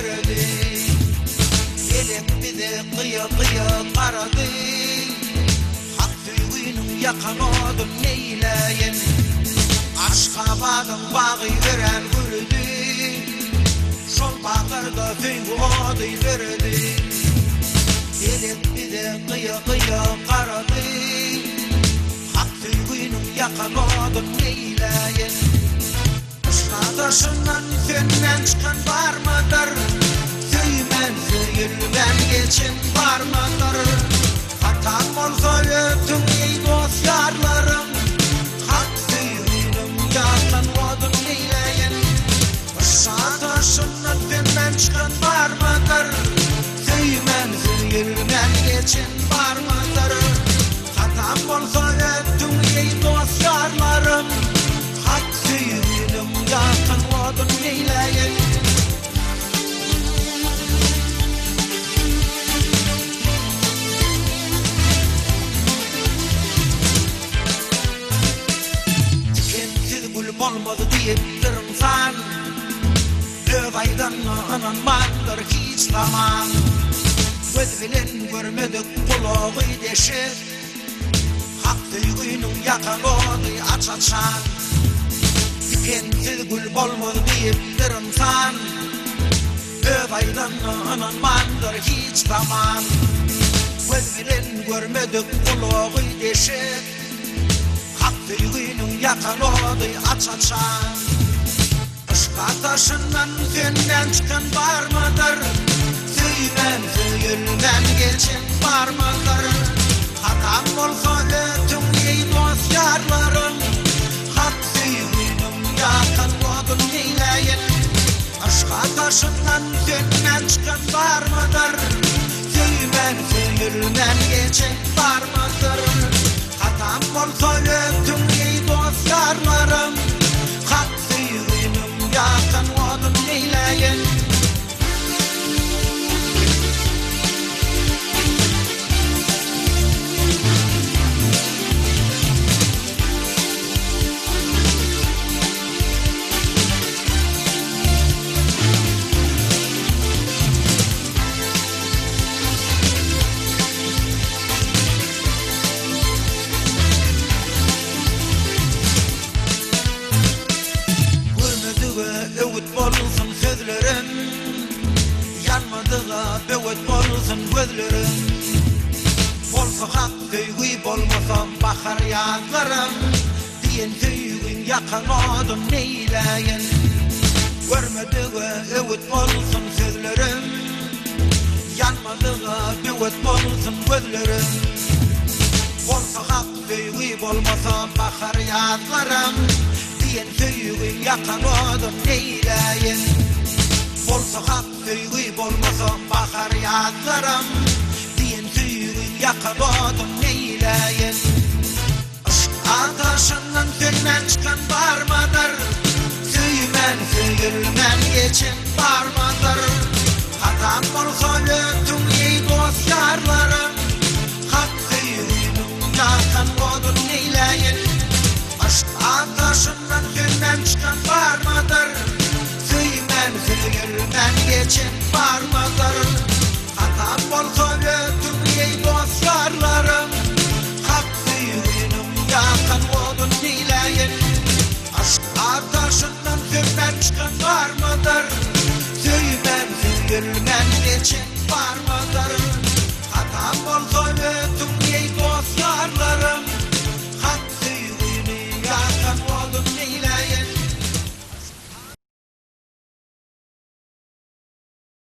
verdi. Elek bizi kıya kıya karadı. Hak tüyünün yakan odun neyleyin. Aşkabadın bağı ören vurdu. Şol bakırda tüyü odu verdi. Elek bizi kıya kıya karadı. Hak tüyünün yakan odun neyleyin. Taşından senden çıkan var mıdır? Söymen söyülmen geçin var mıdır? Hatan olsa ötüm ey dost yarlarım. Hak söyünüm yatan odun neyleyin. Taşından senden çıkan var mıdır? Söymen söyülmen geçin var mıdır? Hatan olsa ötüm ey dost yarlarım. Hak söyünüm yakan odun neyleyin. Dikensiz gül olmadı deyip durumsan, Övaydan ananmandır hiç zaman. Göz bilen görmedik kulağı deşir. Hak söyünüm yakan odu açaçan. Dikensiz gül bolmadı deyip durumsan, Övaydan ananmandır hiç zaman. Göz bilen görmedik kulağı deşir. Hak tüyünün yakan odu açaçan. Işık taşından senden çıkan var mıdır? Söymen söyülmen geçin var mıdır? Hatam olsa ötüm ey dost yarlarım. Hak yakan odun neyleyin. Aşka taşından senden çıkan var mıdır? Söymen söyülmen geçin var mıdır? Hatam olsa ötüm ey dost yarlarım. Hak suyunum yakan odun neyleyin. Olsun sözlerim, yanmadığa bevet olsun gözlerim. Olsa hak tüyü bolmasa bakar yazlarım. Diyen tüyün yakan odun neyleyin. Görmediğe evet olsun sözlerim, yanmadığa bevet olsun gözlerim. Olsa hak tüyü bolmasa bakar yazlarım. Diyen tüyün yakan odun neyleyin. Olsa hak tüyü bolmasa bakar yazlarım. Diyen tüyün yakan odun neyleyin. Işık ateşinden senden çıkan var mıdır? Söymen söyülmen geçin var mıdır? Hatam olsa ötüm ey dost yarlarım. Hak tüyünün yakan odun neyleyin. Aşk ateşinden senden çıkan var mıdır? Söymen söyülmen geçin var mıdır? Hatam olsa ötüm ey dost yarlarım. Hak tüyünün yakan odun neyleyin. Aşk ateşinden senden çıkan var mıdır? Söymen söyülmen geçin var mıdır? Hatam olsa ötüm ey dost yarlarım.